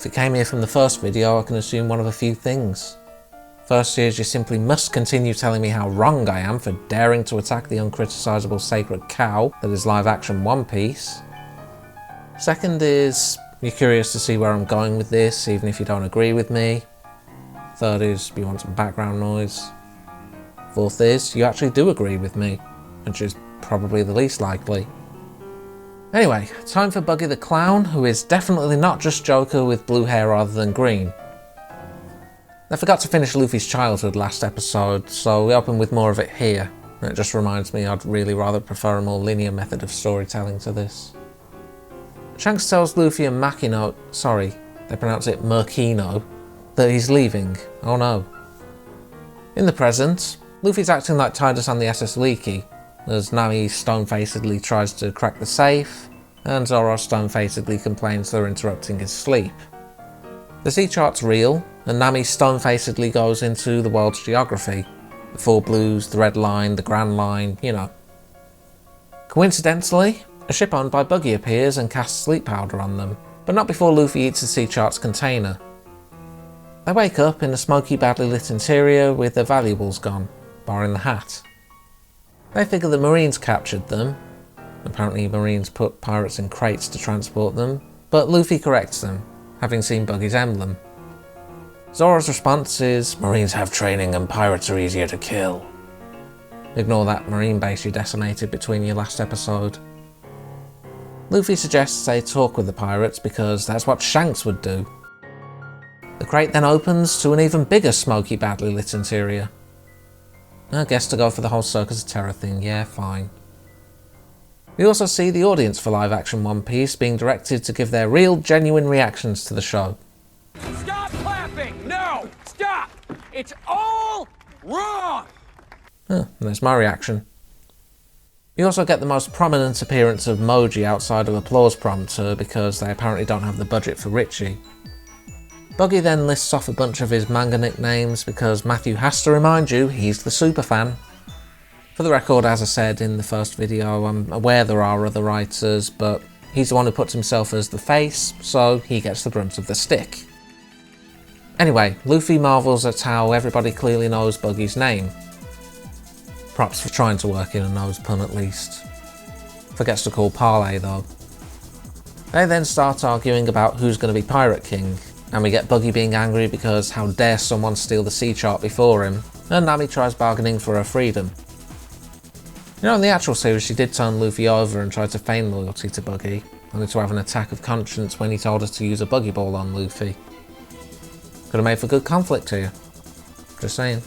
If it came here from the first video, I can assume one of a few things. First is you simply must continue telling me how wrong I am for daring to attack the uncriticisable sacred cow that is live action One Piece. Second is you're curious to see where I'm going with this, even if you don't agree with me. Third is you want some background noise. Fourth is you actually do agree with me, which is probably the least likely. Anyway, time for Buggy the Clown, who is definitely not just Joker with blue hair rather than green. I forgot to finish Luffy's childhood last episode, so we open with more of it here. It just reminds me I'd really rather prefer a more linear method of storytelling to this. Shanks tells Luffy and Makino, sorry, they pronounce it Merkino, that he's leaving. Oh no. In the present, Luffy's acting like Tidus on the SS Leaky, as Nami stone-facedly tries to crack the safe, and Zoro stone-facedly complains they're interrupting his sleep. The sea chart's real, and Nami stone-facedly goes into the world's geography. The Four Blues, the Red Line, the Grand Line, you know. Coincidentally, a ship owned by Buggy appears and casts sleep powder on them, but not before Luffy eats the sea chart's container. They wake up in a smoky, badly lit interior with their valuables gone, barring the hat. They figure the Marines captured them. Apparently Marines put pirates in crates to transport them, but Luffy corrects them, having seen Buggy's emblem. Zoro's response is, Marines have training and pirates are easier to kill. Ignore that Marine base you decimated between your last episode. Luffy suggests they talk with the pirates because that's what Shanks would do. The crate then opens to an even bigger smoky, badly lit interior. I guess to go for the whole Circus of Terror thing, yeah, fine. We also see the audience for live action One Piece being directed to give their real, genuine reactions to the show. Stop clapping! No! Stop! It's all wrong! And there's my reaction. We also get the most prominent appearance of Moji outside of applause prompter because they apparently don't have the budget for Richie. Buggy then lists off a bunch of his manga nicknames because Matthew has to remind you he's the superfan. For the record, as I said in the first video, I'm aware there are other writers, but he's the one who puts himself as the face, so he gets the brunt of the stick. Anyway, Luffy marvels at how everybody clearly knows Buggy's name. Props for trying to work in a nose pun at least. Forgets to call Parley though. They then start arguing about who's going to be Pirate King, and we get Buggy being angry because how dare someone steal the sea chart before him, and Nami tries bargaining for her freedom. You know, in the actual series she did turn Luffy over and try to feign loyalty to Buggy, only to have an attack of conscience when he told her to use a Buggy Ball on Luffy. Could have made for good conflict here. Just saying.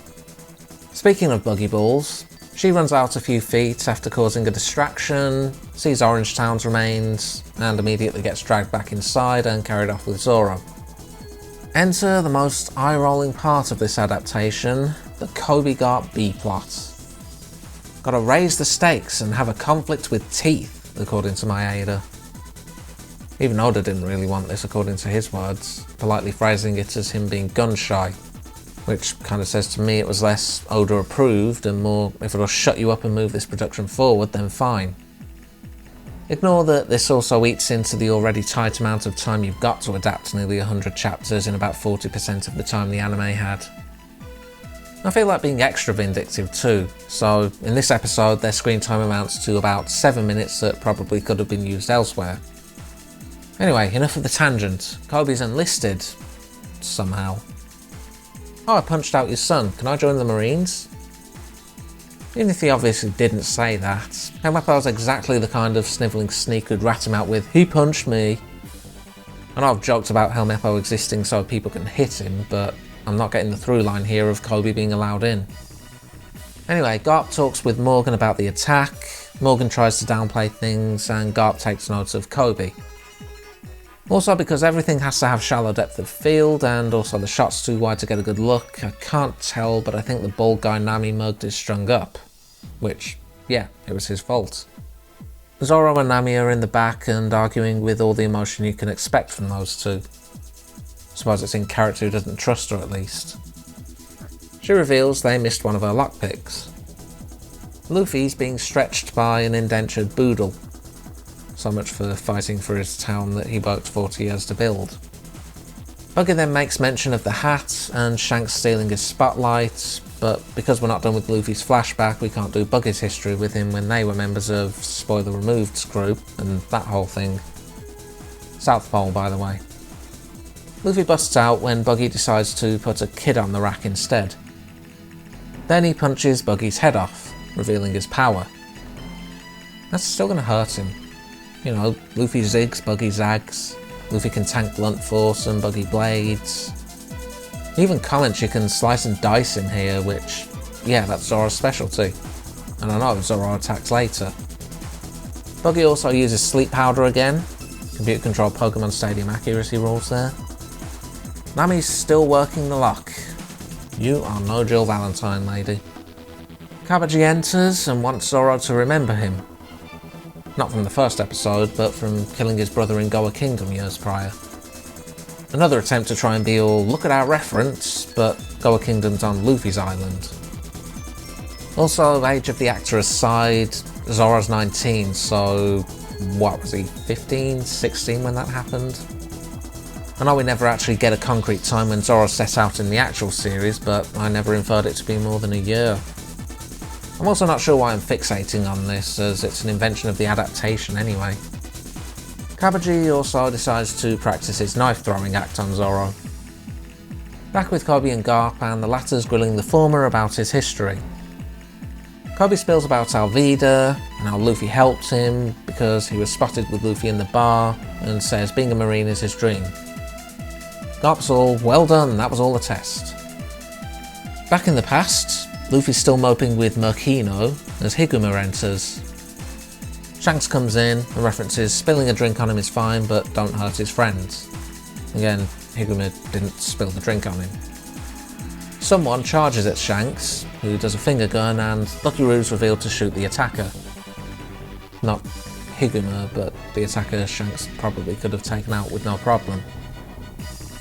Speaking of Buggy Balls, she runs out a few feet after causing a distraction, sees Orange Town's remains, and immediately gets dragged back inside and carried off with Zoro. Enter the most eye-rolling part of this adaptation, the Kobe Garp B-plot. Gotta raise the stakes and have a conflict with teeth, according to Maeda. Even Oda didn't really want this according to his words, politely phrasing it as him being gun-shy, which kind of says to me it was less Oda approved and more if it'll shut you up and move this production forward then fine. Ignore that this also eats into the already tight amount of time you've got to adapt nearly 100 chapters in about 40% of the time the anime had. I feel like being extra vindictive too, so in this episode their screen time amounts to about 7 minutes that probably could have been used elsewhere. Anyway, enough of the tangent. Kobe's enlisted. Somehow. Oh, I punched out your son, can I join the Marines? Even if he obviously didn't say that, Helmeppo's exactly the kind of snivelling sneak who'd rat him out with, "He punched me." I know I've joked about Helmeppo existing so people can hit him, but I'm not getting the through line here of Kobe being allowed in. Anyway, Garp talks with Morgan about the attack, Morgan tries to downplay things, and Garp takes note of Kobe. Also, because everything has to have shallow depth of field, and also the shot's too wide to get a good look, I can't tell, but I think the bald guy Nami mugged is strung up. Which, yeah, it was his fault. Zoro and Nami are in the back and arguing with all the emotion you can expect from those two. Suppose it's in character who doesn't trust her at least. She reveals they missed one of her lockpicks. Luffy's being stretched by an indentured boodle. So much for fighting for his town that he worked 40 years to build. Buggy then makes mention of the hat and Shanks stealing his spotlight, but because we're not done with Luffy's flashback, we can't do Buggy's history with him when they were members of Spoiler Removed's group and that whole thing. South Pole, by the way. Luffy busts out when Buggy decides to put a kid on the rack instead. Then he punches Buggy's head off, revealing his power. That's still going to hurt him. You know, Luffy zigs, Buggy zags. Luffy can tank blunt force and Buggy blades. He even comments you can slice and dice in here, which, yeah, that's Zoro's specialty. And I know Zoro attacks later. Buggy also uses sleep powder again. Computer controlled Pokemon Stadium accuracy rules there. Nami's still working the lock. You are no Jill Valentine, lady. Kabaji enters and wants Zoro to remember him. Not from the first episode, but from killing his brother in Goa Kingdom years prior. Another attempt to try and be all, look at our reference, but Goa Kingdom's on Luffy's island. Also, age of the actor aside, Zoro's 19, so what was he, 15, 16 when that happened? I know we never actually get a concrete time when Zoro set out in the actual series, but I never inferred it to be more than a year. I'm also not sure why I'm fixating on this, as it's an invention of the adaptation anyway. Kabaji also decides to practice his knife-throwing act on Zoro. Back with Kobe and Garp, and the latter's grilling the former about his history. Kobe spills about Alvida, and how Luffy helped him because he was spotted with Luffy in the bar, and says being a Marine is his dream. Garp's all, well done, that was all a test. Back in the past, Luffy's still moping with Murkino as Higuma enters. Shanks comes in and references spilling a drink on him is fine, but don't hurt his friends. Again, Higuma didn't spill the drink on him. Someone charges at Shanks, who does a finger gun, and Lucky Roo's revealed to shoot the attacker. Not Higuma, but the attacker Shanks probably could have taken out with no problem.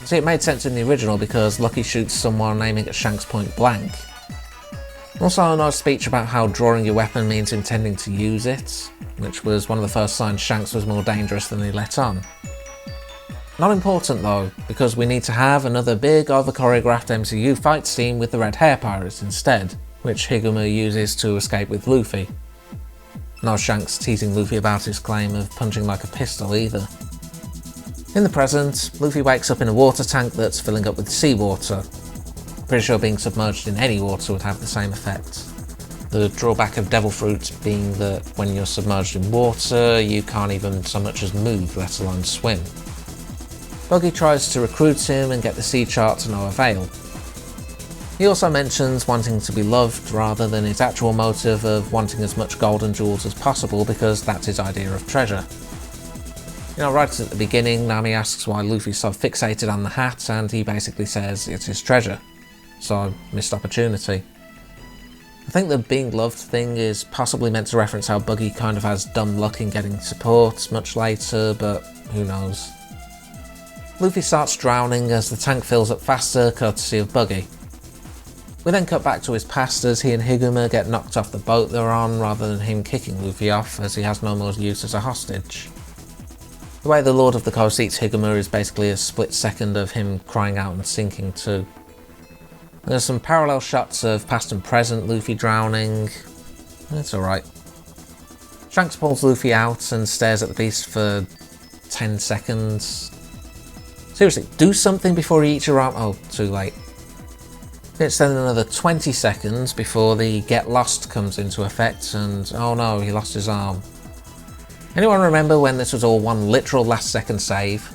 See, it made sense in the original because Lucky shoots someone aiming at Shanks point blank. Also, no speech about how drawing your weapon means intending to use it, which was one of the first signs Shanks was more dangerous than he let on. Not important though, because we need to have another big over-choreographed MCU fight scene with the Red Hair Pirates instead, which Higuma uses to escape with Luffy. No Shanks teasing Luffy about his claim of punching like a pistol either. In the present, Luffy wakes up in a water tank that's filling up with seawater. Pretty sure being submerged in any water would have the same effect. The drawback of Devil Fruit being that when you're submerged in water, you can't even so much as move, let alone swim. Buggy tries to recruit him and get the sea chart to no avail. He also mentions wanting to be loved rather than his actual motive of wanting as much gold and jewels as possible because that's his idea of treasure. You know, right at the beginning, Nami asks why Luffy's so fixated on the hat and he basically says it's his treasure. So, missed opportunity. I think the being loved thing is possibly meant to reference how Buggy kind of has dumb luck in getting support much later, but who knows. Luffy starts drowning as the tank fills up faster, courtesy of Buggy. We then cut back to his past as he and Higuma get knocked off the boat they're on rather than him kicking Luffy off as he has no more use as a hostage. The way the Lord of the Coast eats Higuma is basically a split second of him crying out and sinking too. There's some parallel shots of past and present Luffy drowning. It's alright. Shanks pulls Luffy out and stares at the beast for 10 seconds. Seriously, do something before he eats your arm. Oh, too late. It's then another 20 seconds before the get lost comes into effect and oh no, he lost his arm. Anyone remember when this was all one literal last second save?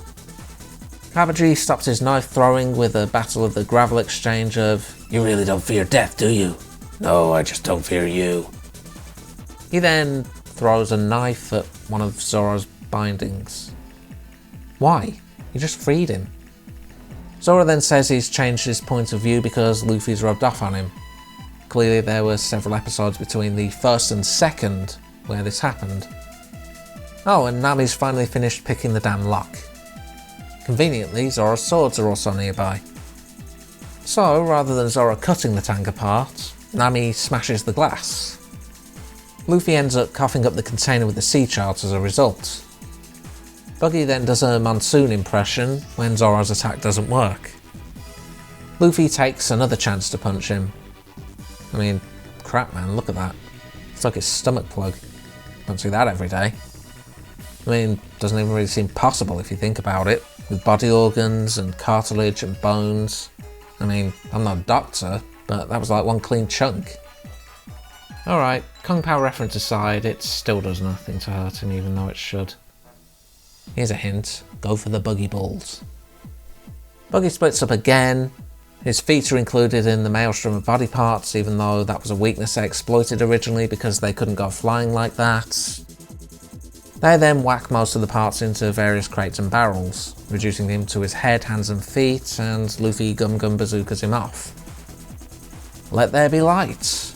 Kabaji stops his knife throwing with a battle of the gravel exchange of, "You really don't fear death, do you?" "No, I just don't fear you." He then throws a knife at one of Zoro's bindings. Why? He just freed him. Zoro then says he's changed his point of view because Luffy's rubbed off on him. Clearly there were several episodes between the first and second where this happened. Oh, and Nami's finally finished picking the damn lock. Conveniently, Zoro's swords are also nearby. So, rather than Zoro cutting the tank apart, Nami smashes the glass. Luffy ends up coughing up the container with the sea chart as a result. Buggy then does a monsoon impression when Zoro's attack doesn't work. Luffy takes another chance to punch him. I mean, crap man, look at that. It's like his stomach plug. Don't see that every day. I mean, doesn't even really seem possible if you think about it, with body organs and cartilage and bones. I mean, I'm not a doctor, but that was like one clean chunk. Alright, Kung Pao reference aside, it still does nothing to hurt him even though it should. Here's a hint, go for the Buggy balls. Buggy splits up again. His feet are included in the maelstrom of body parts, even though that was a weakness they exploited originally because they couldn't go flying like that. They then whack most of the parts into various crates and barrels, reducing him to his head, hands and feet, and Luffy Gum Gum Bazookas him off. Let there be light.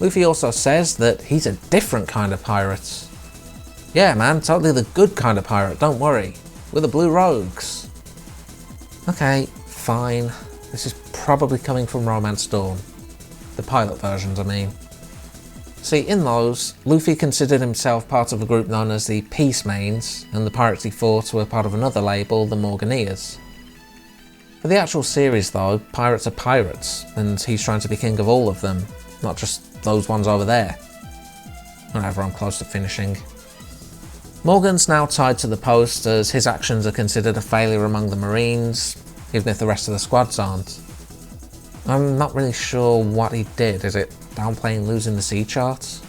Luffy also says that he's a different kind of pirate. Yeah man, totally the good kind of pirate, don't worry. We're the Blue Rogues. Okay, fine. This is probably coming from Romance Dawn. The pilot versions, I mean. See, in those, Luffy considered himself part of a group known as the Peace Mains, and the pirates he fought were part of another label, the Morganeers. For the actual series though, pirates are pirates, and he's trying to be king of all of them, not just those ones over there. Whatever, I'm close to finishing. Morgan's now tied to the post as his actions are considered a failure among the Marines, even if the rest of the squads aren't. I'm not really sure what he did. Is it downplaying losing the sea charts?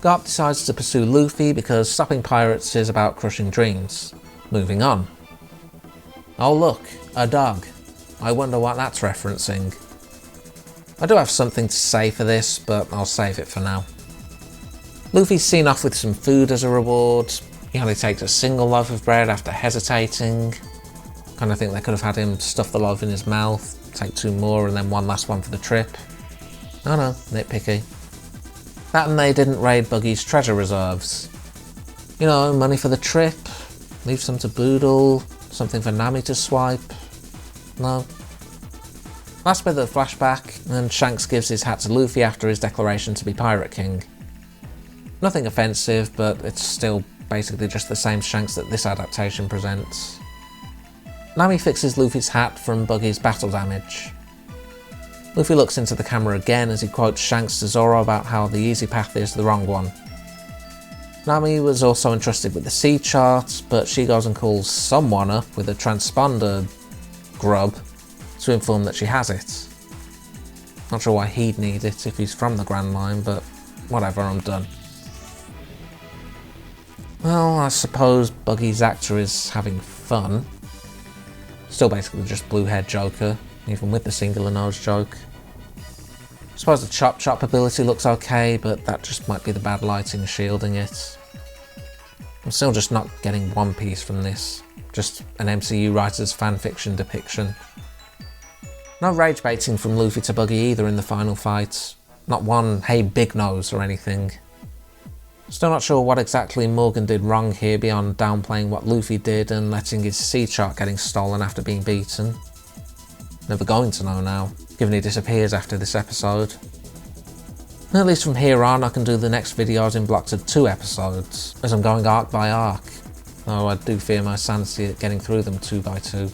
Garp decides to pursue Luffy because stopping pirates is about crushing dreams. Moving on. Oh look, a dog. I wonder what that's referencing. I do have something to say for this, but I'll save it for now. Luffy's seen off with some food as a reward. He only takes a single loaf of bread after hesitating. Kinda think they could have had him stuff the loaf in his mouth, take 2 more and then one last one for the trip. Oh no, nitpicky. That and they didn't raid Buggy's treasure reserves. You know, money for the trip, leave some to Boodle, something for Nami to swipe. No. Last bit of the flashback, and Shanks gives his hat to Luffy after his declaration to be Pirate King. Nothing offensive, but it's still basically just the same Shanks that this adaptation presents. Nami fixes Luffy's hat from Buggy's battle damage. Luffy looks into the camera again as he quotes Shanks to Zoro about how the easy path is the wrong one. Nami was also entrusted with the sea chart, but she goes and calls someone up with a transponder grub to inform that she has it. Not sure why he'd need it if he's from the Grand Line, but whatever, I'm done. Well, I suppose Buggy's actor is having fun. Still basically just blue haired Joker, even with the singular nose joke. I suppose the Chop Chop ability looks okay, but that just might be the bad lighting shielding it. I'm still just not getting One Piece from this, just an MCU writer's fanfiction depiction. No rage baiting from Luffy to Buggy either in the final fight, not one "hey big nose" or anything. Still not sure what exactly Morgan did wrong here beyond downplaying what Luffy did and letting his sea chart getting stolen after being beaten. Never going to know now, given he disappears after this episode. At least from here on I can do the next videos in blocks of 2 episodes, as I'm going arc by arc, though I do fear my sanity at getting through them 2 by 2.